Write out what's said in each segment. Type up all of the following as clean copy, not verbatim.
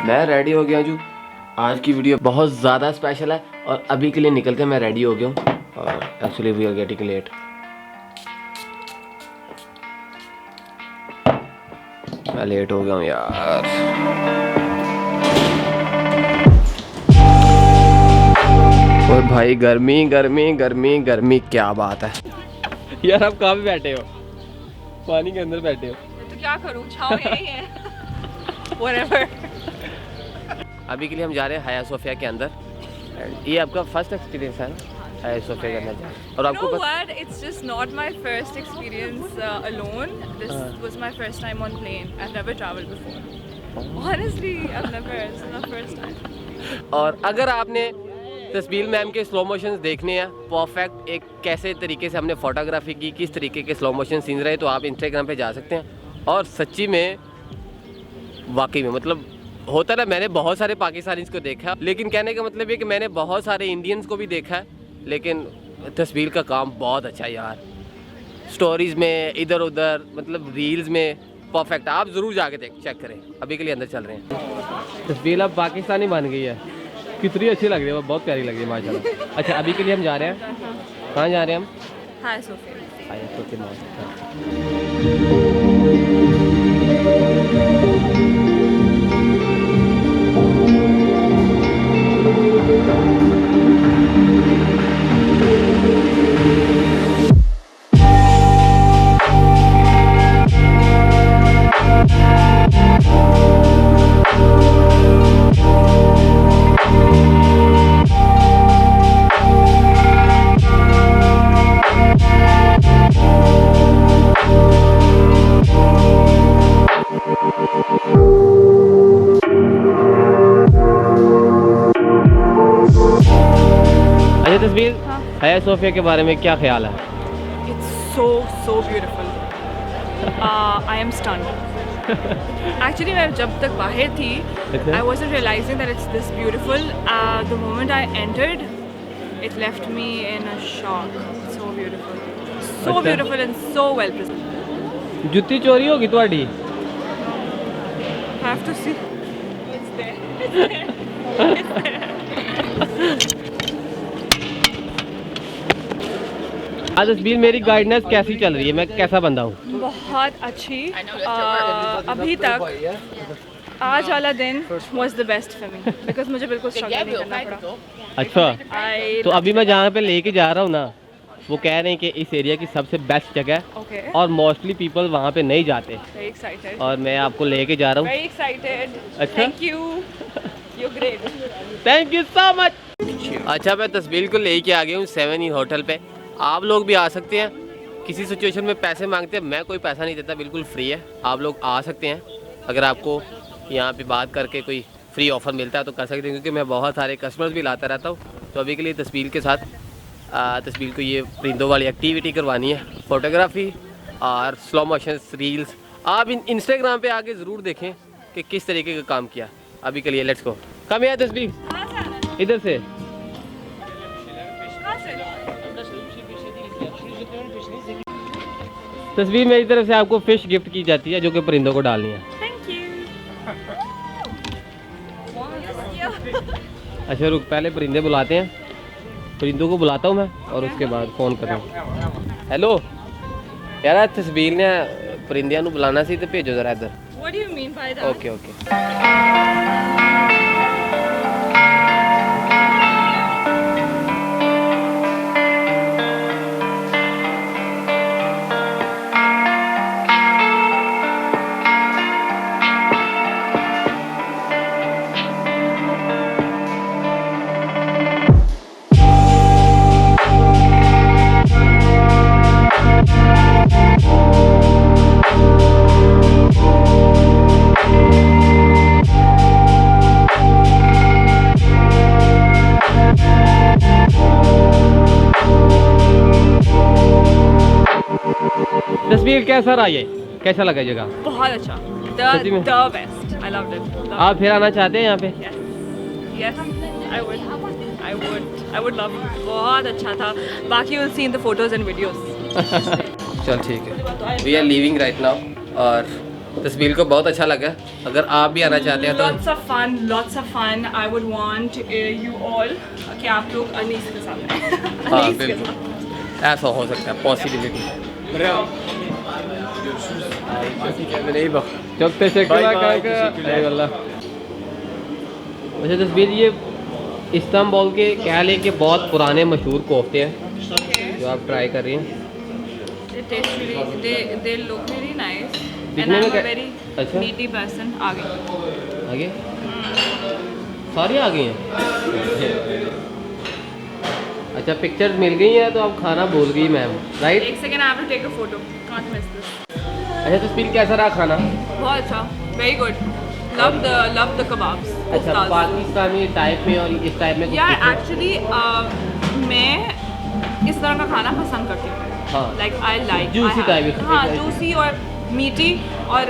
मैं रेडी हो गया हूँ। आज की वीडियो बहुत ज़्यादा स्पेशल है और अभी के लिए निकल के मैं रेडी हो गया हूँ और actually we are getting late. मैं लेट हो गया हूँ यार। और भाई गर्मी गर्मी गर्मी गर्मी, क्या बात है यार। आप कहाँ पे बैठे हो? पानी के अंदर बैठे हो तो क्या करूं, छाँव यही है। Whatever. अभी के लिए हम जा रहे हैं हाया सोफिया के अंदर। ये आपका फर्स्ट एक्सपीरियंस है ना हाया सोफिया के अंदर जाना? और You आपको know what? It's just not my first experience alone. This was my first time on plane. I've never traveled before. Honestly, I've never. This is my first time. और अगर आपने तस्वीर मैम के स्लो मोशन देखने हैं perfect एक कैसे तरीके से हमने फोटोग्राफी की, किस तरीके के स्लो मोशन सीन रहे, तो आप इंस्टाग्राम पे जा सकते हैं। और सच्ची में वाकई में मतलब होता ना, मैंने बहुत सारे पाकिस्तानीज को देखा, लेकिन कहने का मतलब ये कि मैंने बहुत सारे इंडियंस को भी देखा है, लेकिन तस्वीर का काम बहुत अच्छा है यार। स्टोरीज़ में इधर उधर मतलब रील्स में परफेक्ट। आप ज़रूर जाके चेक करें। अभी के लिए अंदर चल रहे हैं। तस्वीर अब पाकिस्तानी बन गई है, कितनी अच्छी लग रही है, वो बहुत प्यारी लग रही है माशाल्लाह। अच्छा अभी के लिए हम जा रहे हैं, कहाँ जा रहे हैं हम? Hi, Sophia. हाया सोफिया। अच्छा तस्वीर, हाया सोफिया के बारे में क्या ख्याल है? It's so beautiful. I am stunned. Actually, मैं जब तक बाहर थी, I wasn't realizing that it's this beautiful. The moment I entered, it left me in a shock. So beautiful. So अच्छा। beautiful and so well presented. जुत्ती चोरी होगी ਤੁਹਾਡੀ? Have to see. It's there. It's there. आज तस्वीर मेरी guidance कैसी चल रही है, मैं कैसा बंदा हूँ? बहुत अच्छी। अभी तक आज वाला दिन was the best for me because मुझे बिल्कुल struggle नहीं करना पड़ा। अच्छा तो अभी मैं जहाँ पे लेके जा रहा हूँ ना, वो कह रहे हैं कि इस एरिया की सबसे बेस्ट जगह है Okay. और मोस्टली पीपल वहाँ पे नहीं जाते, Very excited. और मैं आपको लेके जा रहा हूँ। Very excited. अच्छा? Thank you. You're great. Thank you so much. अच्छा मैं तस्वीर को लेके आ गया हूँ 7 ई होटल पे। आप लोग भी आ सकते हैं। किसी सिचुएशन में पैसे मांगते हैं, मैं कोई पैसा नहीं देता, बिल्कुल फ्री है। आप लोग आ सकते हैं, अगर आपको यहाँ पे बात करके कोई फ्री ऑफ़र मिलता है तो कर सकते हैं, क्योंकि मैं बहुत सारे कस्टमर्स भी लाता रहता हूँ। तो अभी के लिए तस्वीर के साथ तस्वीर को ये परिंदों वाली एक्टिविटी करवानी है, फ़ोटोग्राफी और स्लो मोशन रील्स। आप इंस्टाग्राम पे आके ज़रूर देखें कि किस तरीके का काम किया। अभी के लिए लेट्स गो। कम है तस्वीर इधर से। तस्वीर मेरी तरफ से आपको फ़िश गिफ्ट की जाती है, जो कि परिंदों को डालनी है। Thank you. अच्छा रुक, पहले परिंदे बुलाते हैं, परिंदों को बुलाता हूँ मैं और उसके बाद फ़ोन करता हूँ। हेलो यार, तस्वीर ने परिंदियां नू बुलाना सी, तो भेजो जरा इधर। What do you mean by that? Okay okay. तस्वीर कैसा रहा, ये कैसा लगा जगह? बहुत अच्छा। सच्ची में? The best. I loved it. आप फिर आना चाहते हैं यहाँ पे? Yes, I would love it. बहुत अच्छा था। बाकी you'll see in the photos and videos. चल ठीक है, we are leaving right now और तस्वीर को बहुत अच्छा लगा। अगर आप भी आना चाहते हैं तो lots of fun. I would want you all कि आप लोग अनीस के साथ आएं। हाँ अनीस के बिल्कुल, साथ। ऐसा हो सकता है, possibility. çok teşekkürler kanka। eyvallah। अच्छा तस्वीर, ये इस्तांबुल के क्या ले के बहुत पुराने मशहूर कोफ्ते हैं जो आप ट्राई कर रही हैं। They look very nice. And दिखने में I'm a क्या- very अच्छा meaty person. आगे। आगे सारी आ गई हैं। अच्छा पिक्चर्स मिल गई हैं तो आप खाना भूल गई मैम, राइट? एक second, I have to take a photo. Can't miss this. अच्छा तस्वीर कैसा रहा खाना? बहुत अच्छा, very good. Love the kebabs. अच्छा Koftas. पाकिस्तानी टाइप में और इस टाइप में कुछ यार different? एक्चुअली मैं इस तरह का खाना पसंद करती हूँ। हाँ like I like Juicy type is- हाँ जूसी और मीठी, और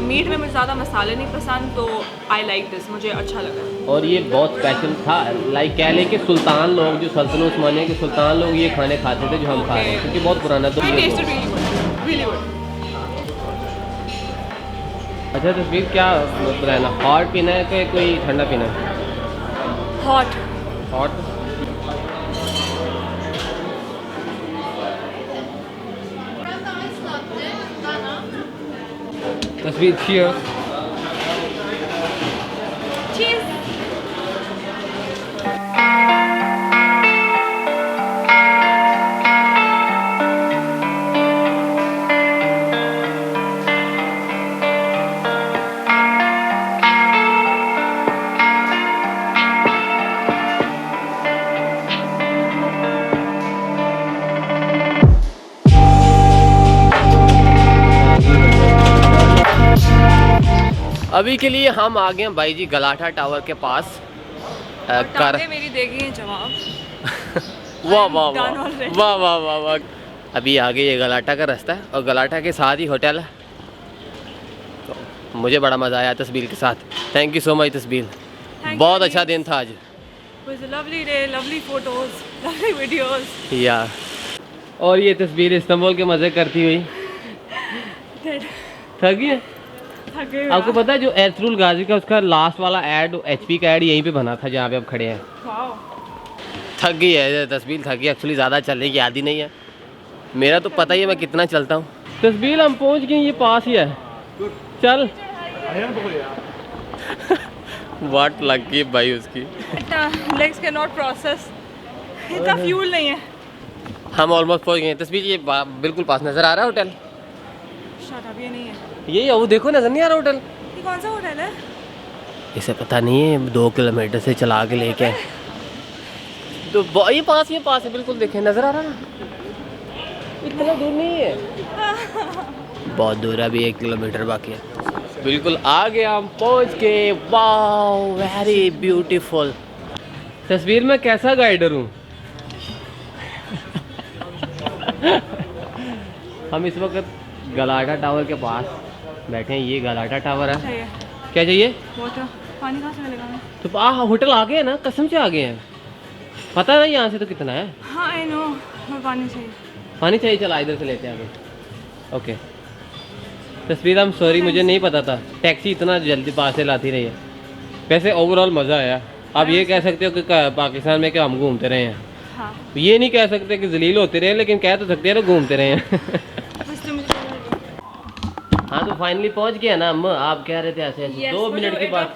मीट में मुझे ज़्यादा मसाले नहीं पसंद, तो आई लाइक दिस, मुझे अच्छा लगा। और ये बहुत स्पेशल था, लाइक कह लें कि सुल्तान लोग, जो सल्तनत उस्मानिया के सुल्तान लोग ये खाने खाते थे जो हम खा रहे हैं, क्योंकि बहुत पुराना तो I ये tasted really good, really good. अच्छा तस्वीर क्या बनाना, हॉट पीना है कि कोई ठंडा पीना है? Hot. हॉट। तस्वीर cheers। Cheers. अभी के लिए हम आ गए हैं भाई जी गलाठा टावर के पास। कर टांगे मेरी देगी हैं जवाब। वाह वाह done वाह already. वाह वाह वाह वाह। अभी आगे ये गलाठा का रास्ता है और गलाठा के साथ ही होटल है। तो मुझे बड़ा मज़ा आया तस्वीर के साथ। थैंक यू सो मच तस्वीर, Thank बहुत you, अच्छा Anis. दिन था आज। It was a lovely day, lovely photos, lovely videos. या और ये तस्वीर इस्तांबुल के मज़े करती हुई Dead. थक गई है। थके हुए आपको हैं। पता है जो एरसरुल गाजी का उसका लास्ट वाला ऐड HP का ऐड यहीं पे बना था जहाँ पे अब खड़े हैं। Wow. थक गई है तस्वीर, थक गई एक्चुअली, ज़्यादा चलने की आदि नहीं है। मेरा तो पता ही है मैं कितना चलता हूँ। तस्वीर हम पहुँच गए, ये पास ही है, चल। वाट लग गई भाई उसकी। इतना legs cannot process. इतना फ्यूल नहीं है। हम ऑलमोस्ट पहुँच गए। तस्वीर ये बिल्कुल पास नज़र आ रहा है होटल। Shut up, ये नहीं है। ये वो देखो नज़र नहीं आ रहा होटल। ये कौन सा होटल है? इसे पता नहीं है, 2 किलोमीटर से चला के लेके आए। तो ये पास है बिल्कुल, देखें नज़र आ रहा है, इतना दूर नहीं है, बहुत दूर है, अभी 1 किलोमीटर बाकी है। बिल्कुल आ गए, हम पहुंच गए। Wow very beautiful. तस्वीर में कैसा गाइडर हूँ। हम इस वक्त गलाठा टावर के पास बैठे हैं। ये गलाठा टावर है। चाहिए क्या चाहिए? वाटर, पानी कहाँ से मिलेगा हमें? तो होटल आ गए हैं ना, कसम से आ गए हैं। पता नहीं यहाँ से तो कितना है। हाँ आई नो, हमें पानी चाहिए। पानी चाहिए, चला इधर से लेते हैं आगे। ओके तस्वीर, हम सॉरी, मुझे नहीं पता था टैक्सी इतना जल्दी पास से लाती रही है। वैसे ओवरऑल मज़ा आया। आप ये कह सकते हो कि पाकिस्तान में क्या हम घूमते रहे हैं। हाँ ये नहीं कह सकते कि जलील होते रहे, लेकिन कह तो सकते हैं ना घूमते रहे हैं। बस तुम मुझे हाँ तो फाइनली पहुँच गया ना हम। आप कह रहे थे ऐसे ऐसे 2 मिनट की बात।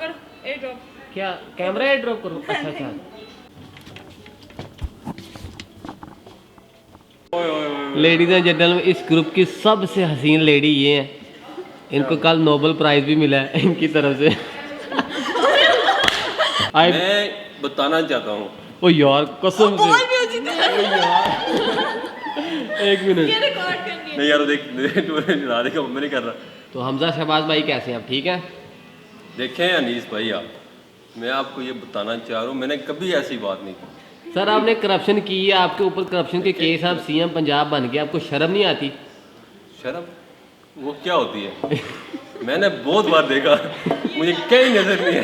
क्या कैमरा एयर ड्रॉप करूँ? अच्छा अच्छा। लेडीज एंड जेंटलमैन, इस ग्रुप की सबसे हसीन लेडी ये हैं। इनको कल नोबेल प्राइज भी मिला है इनकी तरफ से। मैं बताना चाहता हूँ। ओ यार कसम से, ओ यार, 1 मिनट। नहीं यार देख चढ़ा देगा, मैं नहीं कर रहा। तो हमजा शहबाज भाई कैसे हैं आप? ठीक हैं? देखें अनीस भाई, आप, मैं आपको ये बताना चाह रहा हूँ, मैंने कभी ऐसी बात नहीं की। सर आपने करप्शन की है, आपके ऊपर करप्शन के केस, आप CM पंजाब बन गए, आपको शर्म नहीं आती? शर्म वो क्या होती है? मैंने बहुत बार देखा, मुझे कहीं नजर नहीं है।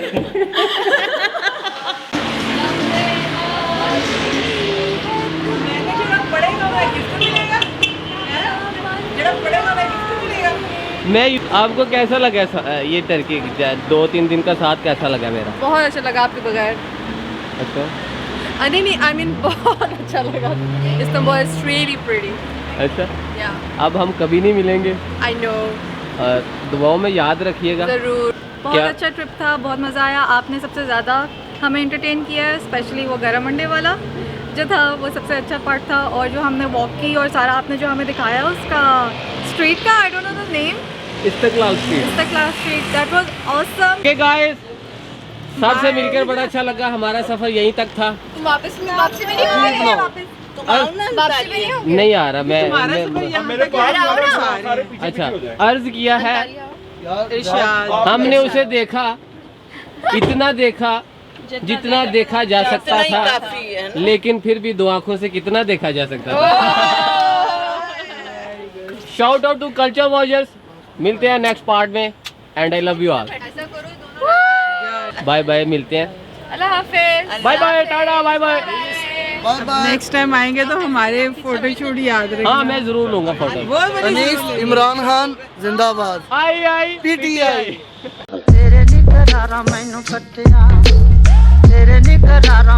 मैं आपको कैसा लगा ये टर्की 2-3 दिन का साथ कैसा लगा मेरा? बहुत अच्छा लगा आपके बगैर। अच्छा नहीं आई मीन बहुत अच्छा लगा। Istanbul is really pretty. अच्छा, या अब हम कभी नहीं मिलेंगे, आई नो। दुआओं में याद रखिएगा। ज़रूर। बहुत क्या? अच्छा ट्रिप था, बहुत मज़ा आया। आपने सबसे ज़्यादा हमें एंटरटेन किया है, स्पेशली वो गरम मंडे वाला जो था वो सबसे अच्छा पार्ट था। और जो हमने वॉक की और सारा आपने जो हमें दिखाया उसका स्ट्रीट का, I don't know the name, Istiklal street. Istiklal street, that was awesome. Okay guys, सबसे मिलकर बड़ा अच्छा लगा। हमारा सफर यहीं तक था। वापस भी नहीं होंगे? वापस भी नहीं होंगे? नहीं आ रहा मैं सारे अच्छा अर्ज किया है, इरशाद हमने उसे देखा, इतना देखा जितना देखा जा सकता था, लेकिन फिर भी 2 आंखों से कितना देखा जा सकता था। Shout out to culture warriors. मिलते हैं नेक्स्ट पार्ट में and I love you all. Bye bye, मिलते हैं। अल्लाह हाफिज। Bye bye, tata, bye bye. Next time आएंगे तो हमारे फोटो शूट याद रखना। हाँ मैं जरूर लूंगा फोटो। बहुत बड़ी अनीस इमरान खान जिंदाबाद। आई पीटीआई। तेरे निकरारा मैनू कटिया, तेरे निकरारा